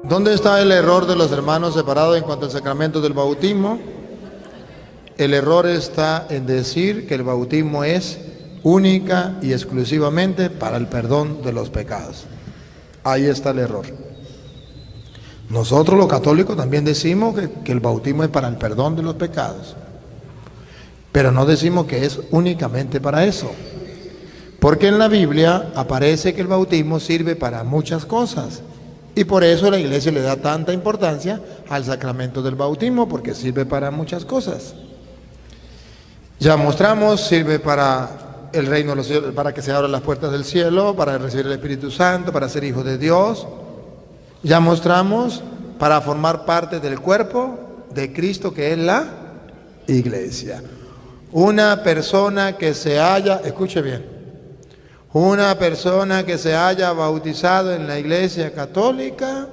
¿Dónde está el error de los hermanos separados en cuanto al sacramento del bautismo? El error está en decir que el bautismo es única y exclusivamente para el perdón de los pecados. Ahí está el error. Nosotros los católicos también decimos que el bautismo es para el perdón de los pecados, pero no decimos que es únicamente para eso, porque en la Biblia aparece que el bautismo sirve para muchas cosas, y por eso la Iglesia le da tanta importancia al sacramento del bautismo, porque sirve para muchas cosas. Ya mostramos, sirve para el reino de los cielos, para que se abran las puertas del cielo, para recibir el Espíritu Santo, para ser hijos de Dios. Ya mostramos para formar parte del cuerpo de Cristo, que es la Iglesia. Una persona que se haya, escuche bien, una persona que se haya bautizado en la Iglesia Católica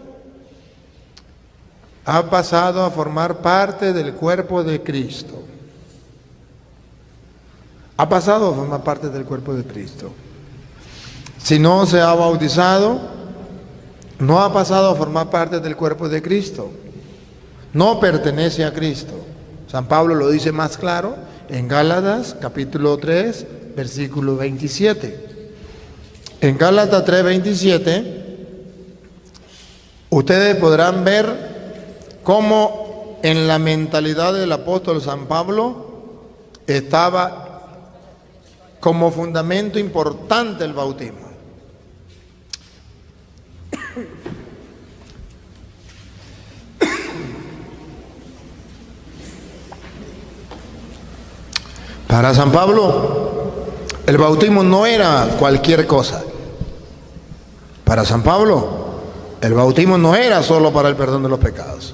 ha pasado a formar parte del cuerpo de Cristo. Ha pasado a formar parte del cuerpo de Cristo. Si no se ha bautizado, no ha pasado a formar parte del cuerpo de Cristo. No pertenece a Cristo. San Pablo lo dice más claro en Gálatas capítulo 3, versículo 27. En Gálatas 3:27, ustedes podrán ver cómo en la mentalidad del apóstol San Pablo estaba como fundamento importante el bautismo. Para San Pablo, el bautismo no era cualquier cosa. Para San Pablo, el bautismo no era solo para el perdón de los pecados.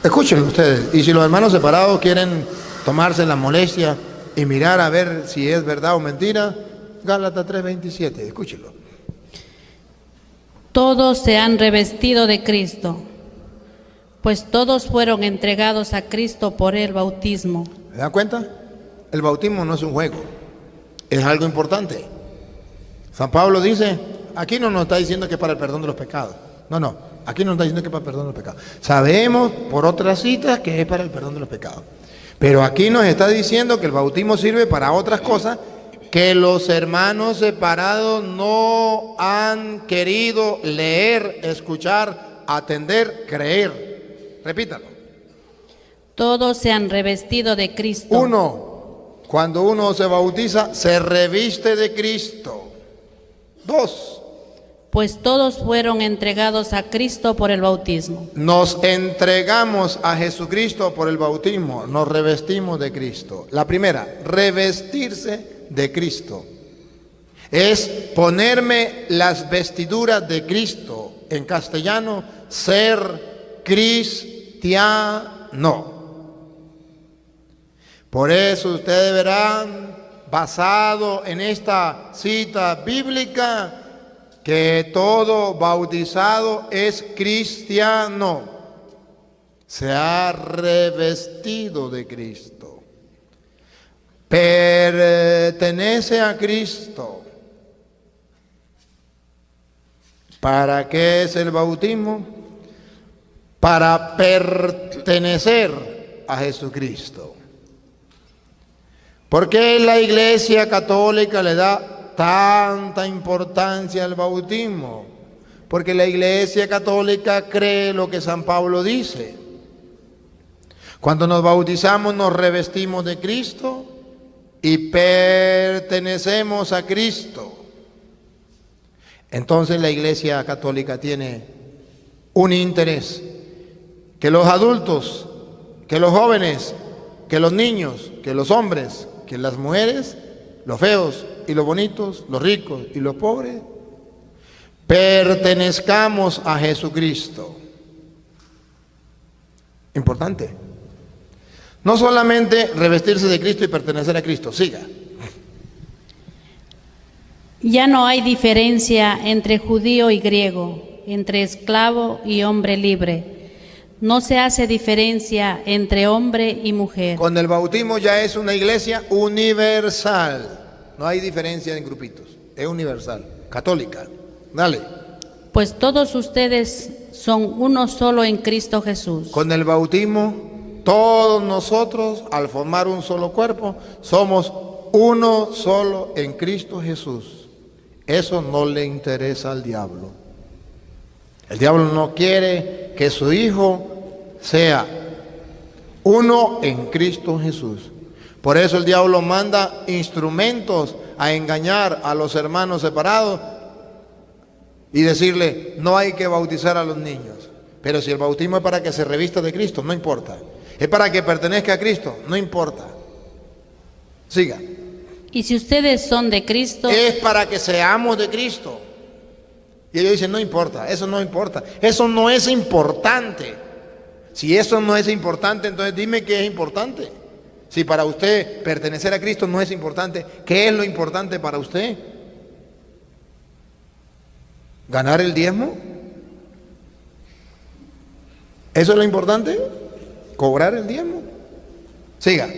Escúchenlo ustedes, y si los hermanos separados quieren tomarse la molestia y mirar a ver si es verdad o mentira, Gálatas 3:27, escúchenlo. Todos se han revestido de Cristo, pues todos fueron entregados a Cristo por el bautismo. ¿Se dan cuenta? El bautismo no es un juego, es algo importante. San Pablo dice, aquí no nos está diciendo que es para el perdón de los pecados. No, aquí no nos está diciendo que es para el perdón de los pecados. Sabemos por otras citas que es para el perdón de los pecados. Pero aquí nos está diciendo que el bautismo sirve para otras cosas que los hermanos separados no han querido leer, escuchar, atender, creer. Repítalo. Todos se han revestido de Cristo. Cuando uno se bautiza, se reviste de Cristo. 2. Pues todos fueron entregados a Cristo por el bautismo. Nos entregamos a Jesucristo por el bautismo, nos revestimos de Cristo. La primera, revestirse de Cristo, es ponerme las vestiduras de Cristo. En castellano, ser cristiano. Por eso ustedes verán, basado en esta cita bíblica, que todo bautizado es cristiano, se ha revestido de Cristo, pertenece a Cristo. ¿Para qué es el bautismo? Para pertenecer a Jesucristo. ¿Por qué la Iglesia Católica le da tanta importancia al bautismo? Porque la Iglesia Católica cree lo que San Pablo dice. Cuando nos bautizamos nos revestimos de Cristo y pertenecemos a Cristo. Entonces la Iglesia Católica tiene un interés, que los adultos, que los jóvenes, que los niños, que los hombres, que las mujeres, los feos y los bonitos, los ricos y los pobres, pertenezcamos a Jesucristo. Importante. No solamente revestirse de Cristo y pertenecer a Cristo, siga. Ya no hay diferencia entre judío y griego, entre esclavo y hombre libre. No se hace diferencia entre hombre y mujer. Con el bautismo ya es una iglesia universal. No hay diferencia en grupitos. Es universal. Católica. Dale. pues todos ustedes son uno solo en Cristo Jesús. Con el bautismo, todos nosotros, al formar un solo cuerpo, somos uno solo en Cristo Jesús. Eso no le interesa al diablo. El diablo no quiere que su hijo sea uno en Cristo Jesús. Por eso el diablo manda instrumentos a engañar a los hermanos separados y decirle, no hay que bautizar a los niños. Pero si el bautismo es para que se revista de Cristo, no importa. Es para que pertenezca a Cristo, no importa. Siga. Y si ustedes son de Cristo, Es para que seamos de Cristo. Y ellos dicen, no importa, eso no importa. Eso no es importante. Si eso no es importante, entonces dime qué es importante. Si para usted pertenecer a Cristo no es importante, ¿qué es lo importante para usted? ¿Ganar el diezmo? ¿Eso es lo importante? ¿Cobrar el diezmo? Siga.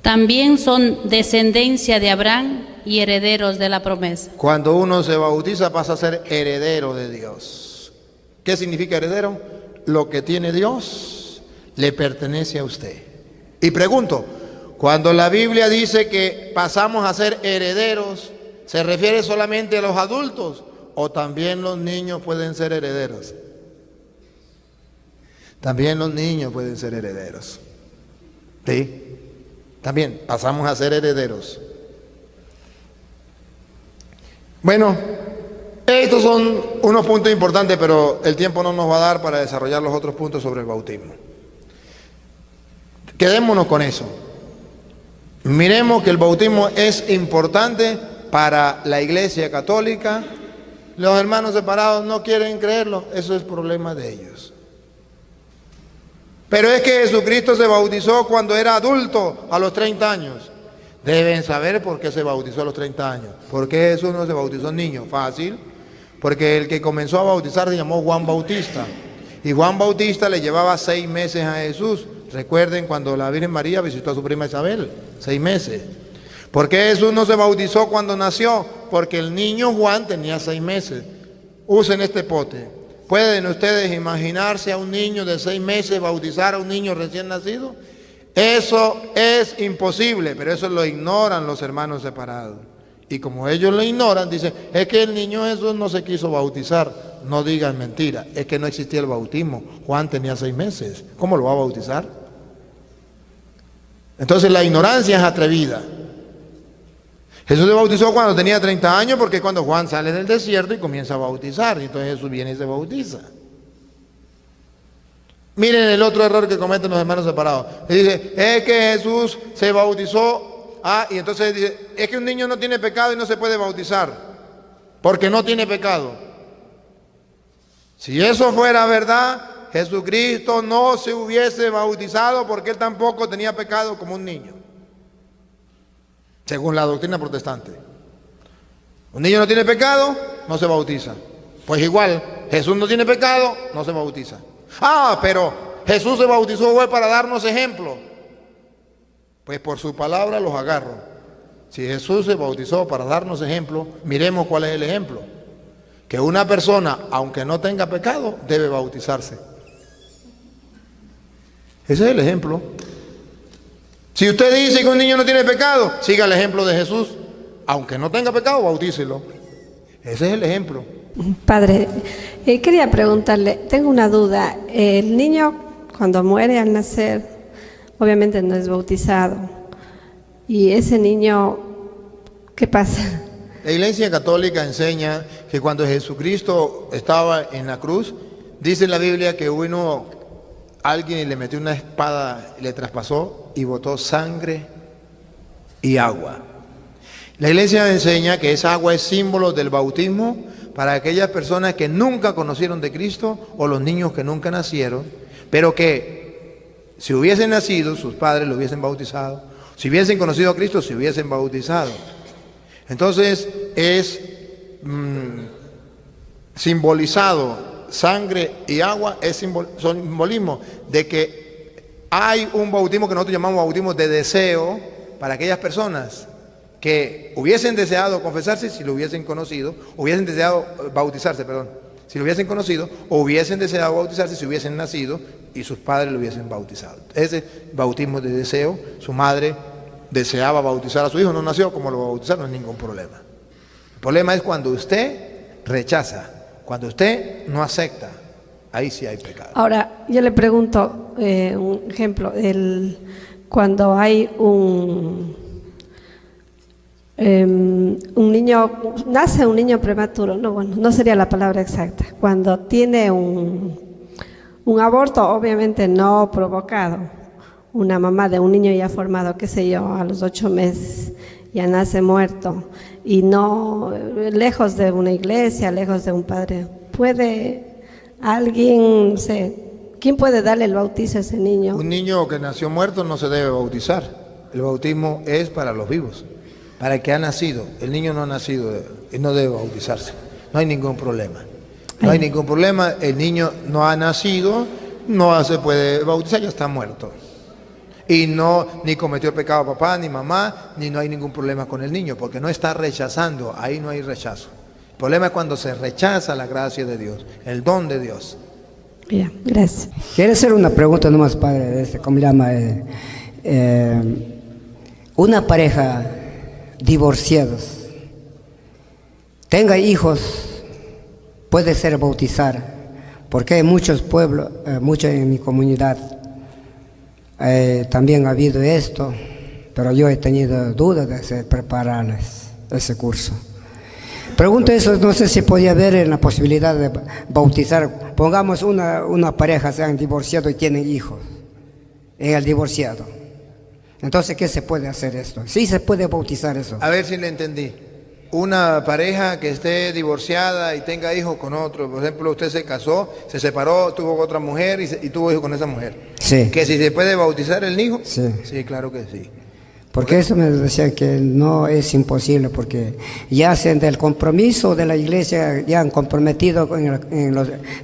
también son descendencia de Abraham y herederos de la promesa. Cuando uno se bautiza pasa a ser heredero de Dios. ¿Qué significa heredero? Lo que tiene Dios le pertenece a usted. Y pregunto, cuando la Biblia dice que pasamos a ser herederos, ¿se refiere solamente a los adultos o también los niños pueden ser herederos? También los niños pueden ser herederos. ¿Sí? También pasamos a ser herederos. Bueno, estos son unos puntos importantes, pero el tiempo no nos va a dar para desarrollar los otros puntos sobre el bautismo. Quedémonos con eso. Miremos que el bautismo es importante para la Iglesia Católica. Los hermanos separados no quieren creerlo, eso es problema de ellos. Pero es que Jesucristo se bautizó cuando era adulto, a los 30 años. Deben saber por qué se bautizó a los 30 años. ¿Por qué Jesús no se bautizó niño? Fácil. Porque el que comenzó a bautizar se llamó Juan Bautista. Y Juan Bautista le llevaba 6 meses a Jesús. Recuerden cuando la Virgen María visitó a su prima Isabel. 6 meses. ¿Por qué Jesús no se bautizó cuando nació? Porque el niño Juan tenía 6 meses. Usen este pote. ¿Pueden ustedes imaginarse a un niño de 6 meses bautizar a un niño recién nacido? Eso es imposible, pero eso lo ignoran los hermanos separados. Y como ellos lo ignoran, dicen, es que el niño Jesús no se quiso bautizar. No digan mentira, es que no existía el bautismo. Juan tenía 6 meses, ¿cómo lo va a bautizar? Entonces la ignorancia es atrevida. Jesús se bautizó cuando tenía 30 años porque cuando Juan sale del desierto y comienza a bautizar, y entonces Jesús viene y se bautiza. Miren el otro error que cometen los hermanos separados. Le dice, es que Jesús se bautizó, y entonces dice, es que un niño no tiene pecado y no se puede bautizar, porque no tiene pecado. Si eso fuera verdad, Jesucristo no se hubiese bautizado porque él tampoco tenía pecado como un niño. Según la doctrina protestante. Un niño no tiene pecado, no se bautiza. Pues igual, Jesús no tiene pecado, no se bautiza. Pero Jesús se bautizó fue para darnos ejemplo. Pues por su palabra los agarro. Si Jesús se bautizó para darnos ejemplo, miremos cuál es el ejemplo. Que una persona, aunque no tenga pecado, debe bautizarse. Ese es el ejemplo. Si usted dice que un niño no tiene pecado, siga el ejemplo de Jesús. Aunque no tenga pecado, bautícelo. Ese es el ejemplo. Padre, quería preguntarle, tengo una duda. El niño cuando muere al nacer, obviamente no es bautizado. ¿Y ese niño qué pasa? La Iglesia Católica enseña que cuando Jesucristo estaba en la cruz, dice en la Biblia que alguien le metió una espada, le traspasó y botó sangre y agua. La Iglesia enseña que esa agua es símbolo del bautismo para aquellas personas que nunca conocieron de Cristo o los niños que nunca nacieron, pero que si hubiesen nacido, sus padres lo hubiesen bautizado, si hubiesen conocido a Cristo, se hubiesen bautizado. Entonces es simbolizado, sangre y agua son simbolismo de que hay un bautismo que nosotros llamamos bautismo de deseo para aquellas personas que hubiesen deseado confesarse si lo hubiesen conocido, hubiesen deseado bautizarse, perdón, si lo hubiesen conocido, o hubiesen deseado bautizarse si hubiesen nacido y sus padres lo hubiesen bautizado. Ese bautismo de deseo, su madre deseaba bautizar a su hijo, no nació, como lo bautizaron, no hay ningún problema. El problema es cuando usted rechaza, cuando usted no acepta, ahí sí hay pecado. Ahora, yo le pregunto, un ejemplo, cuando hay un niño, nace un niño prematuro, no, bueno, no sería la palabra exacta, cuando tiene un aborto obviamente no provocado, una mamá de un niño ya formado, qué sé yo, a los 8 meses, ya nace muerto, y no, lejos de una iglesia, lejos de un padre, ¿puede alguien, no sé, quién puede darle el bautizo a ese niño? Un niño que nació muerto no se debe bautizar, el bautismo es para los vivos. Para el que ha nacido, el niño no ha nacido y no debe bautizarse. No hay ningún problema. No hay ningún problema, el niño no ha nacido, no se puede bautizar, ya está muerto. Y no, ni cometió pecado papá, ni mamá, ni no hay ningún problema con el niño, porque no está rechazando, ahí no hay rechazo. El problema es cuando se rechaza la gracia de Dios, el don de Dios. Bien, gracias. Quiero hacer una pregunta nomás, padre, ¿cómo le llama? Una pareja divorciados, tenga hijos, puede ser bautizar, porque hay muchos pueblos, muchos en mi comunidad, también ha habido esto, pero yo he tenido dudas de prepararles ese curso. Pregunto eso, no sé si podía haber en la posibilidad de bautizar, pongamos una pareja, se han divorciado y tienen hijos, en el divorciado. Entonces, ¿qué se puede hacer esto? Sí se puede bautizar eso. A ver si le entendí. Una pareja que esté divorciada y tenga hijos con otro, por ejemplo, usted se casó, se separó, tuvo otra mujer y tuvo hijos con esa mujer. Sí. ¿Que si se puede bautizar el hijo? Sí. Sí, claro que sí. Porque eso me decía que no es imposible, porque ya hacen del compromiso de la iglesia, ya han comprometido en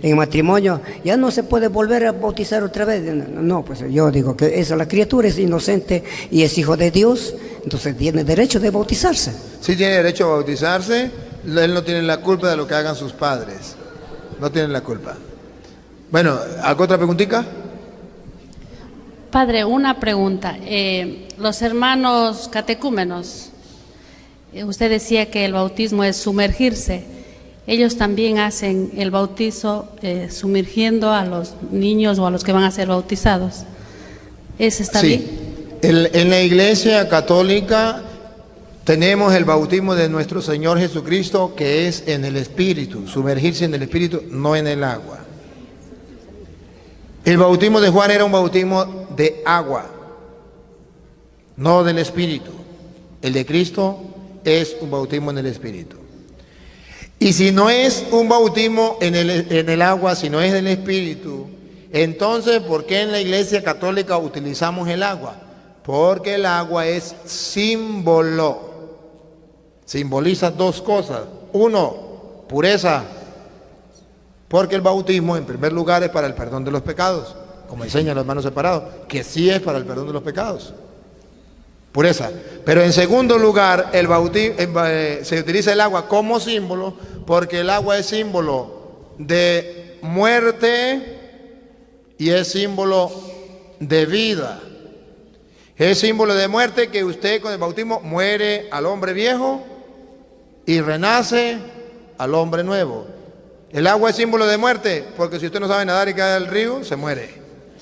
el matrimonio, ya no se puede volver a bautizar otra vez. No, pues yo digo que la criatura es inocente y es hijo de Dios, entonces tiene derecho de bautizarse. Sí tiene derecho a bautizarse, él no tiene la culpa de lo que hagan sus padres, no tienen la culpa. Bueno, ¿alguna otra preguntita? Padre, una pregunta. Los hermanos catecúmenos, usted decía que el bautismo es sumergirse. Ellos también hacen el bautizo sumergiendo a los niños o a los que van a ser bautizados. ¿Eso está bien? En la Iglesia Católica tenemos el bautismo de nuestro Señor Jesucristo, que es en el Espíritu, sumergirse en el Espíritu, no en el agua. El bautismo de Juan era un bautismo de agua, no del Espíritu. El de Cristo es un bautismo en el Espíritu. Y si no es un bautismo en el agua, si no es del Espíritu, entonces, ¿por qué en la Iglesia Católica utilizamos el agua? Porque el agua es símbolo. Simboliza dos cosas. Uno, pureza. Porque el bautismo, en primer lugar, es para el perdón de los pecados, como enseñan los hermanos separados, que sí es para el perdón de los pecados. Pureza. Pero en segundo lugar, el bautismo, se utiliza el agua como símbolo, porque el agua es símbolo de muerte y es símbolo de vida. Es símbolo de muerte que usted con el bautismo muere al hombre viejo y renace al hombre nuevo. El agua es símbolo de muerte, porque si usted no sabe nadar y cae al río, se muere.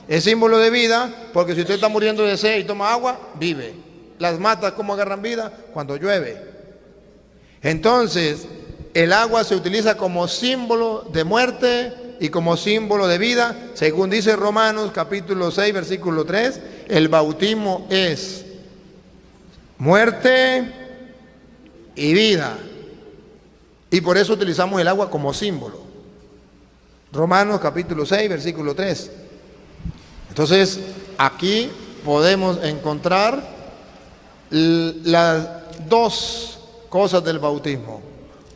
Es símbolo de vida, porque si usted está muriendo de sed y toma agua, vive. Las matas, ¿cómo agarran vida? Cuando llueve. Entonces, el agua se utiliza como símbolo de muerte y como símbolo de vida. Según dice Romanos capítulo 6, versículo 3, el bautismo es muerte y vida. Y por eso utilizamos el agua como símbolo. Romanos capítulo 6, versículo 3. Entonces, aquí podemos encontrar las dos cosas del bautismo.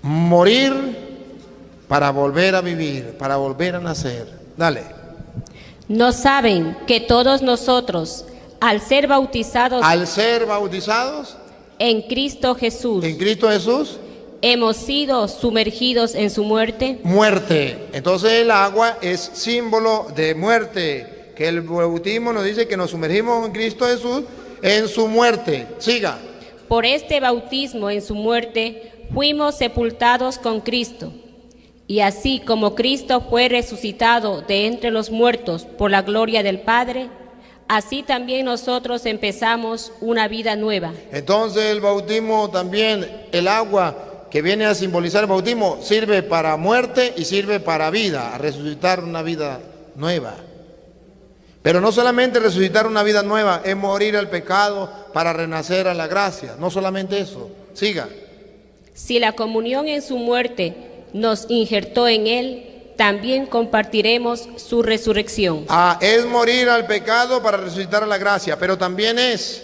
Morir para volver a vivir, para volver a nacer. Dale. No saben que todos nosotros, al ser bautizados, En Cristo Jesús. En Cristo Jesús. Hemos sido sumergidos en su muerte. Muerte. Entonces el agua es símbolo de muerte. Que el bautismo nos dice que nos sumergimos en Cristo Jesús en su muerte. Siga. Por este bautismo en su muerte fuimos sepultados con Cristo. Y así como Cristo fue resucitado de entre los muertos por la gloria del Padre, así también nosotros empezamos una vida nueva. Entonces el bautismo también, el agua que viene a simbolizar el bautismo, sirve para muerte y sirve para vida, a resucitar una vida nueva. Pero no solamente resucitar una vida nueva, es morir al pecado para renacer a la gracia. No solamente eso. Siga. Si la comunión en su muerte nos injertó en él, también compartiremos su resurrección. Es morir al pecado para resucitar a la gracia, pero también es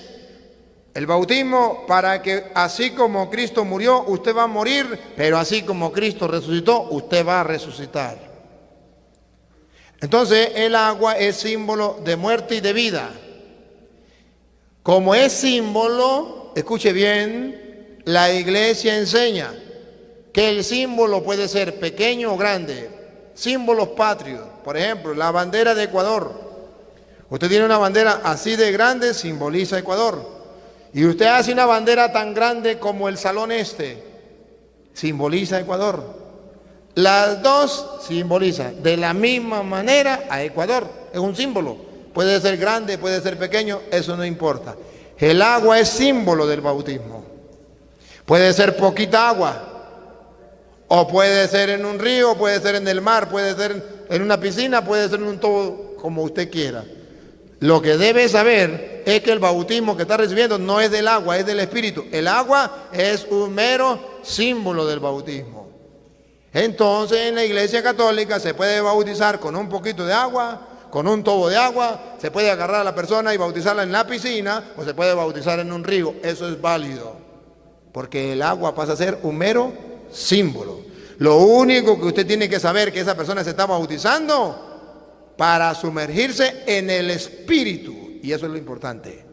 el bautismo para que así como Cristo murió, usted va a morir, pero así como Cristo resucitó, usted va a resucitar. Entonces el agua es símbolo de muerte y de vida. Como es símbolo, escuche bien, la iglesia enseña que el símbolo puede ser pequeño o grande. Símbolos patrios, por ejemplo, la bandera de Ecuador. Usted tiene una bandera así de grande, simboliza Ecuador. Y usted hace una bandera tan grande como el salón este, simboliza Ecuador. Las dos simbolizan de la misma manera a Ecuador. Es un símbolo. Puede ser grande, puede ser pequeño, eso no importa. El agua es símbolo del bautismo. Puede ser poquita agua, o puede ser en un río, puede ser en el mar, puede ser en una piscina, puede ser en un todo, como usted quiera. Lo que debe saber es que el bautismo que está recibiendo no es del agua, es del Espíritu. El agua es un mero símbolo del bautismo. Entonces en la Iglesia Católica se puede bautizar con un poquito de agua, con un tobo de agua, se puede agarrar a la persona y bautizarla en la piscina, o se puede bautizar en un río. Eso es válido, porque el agua pasa a ser un mero símbolo. Lo único que usted tiene que saber es que esa persona se está bautizando para sumergirse en el Espíritu, y eso es lo importante.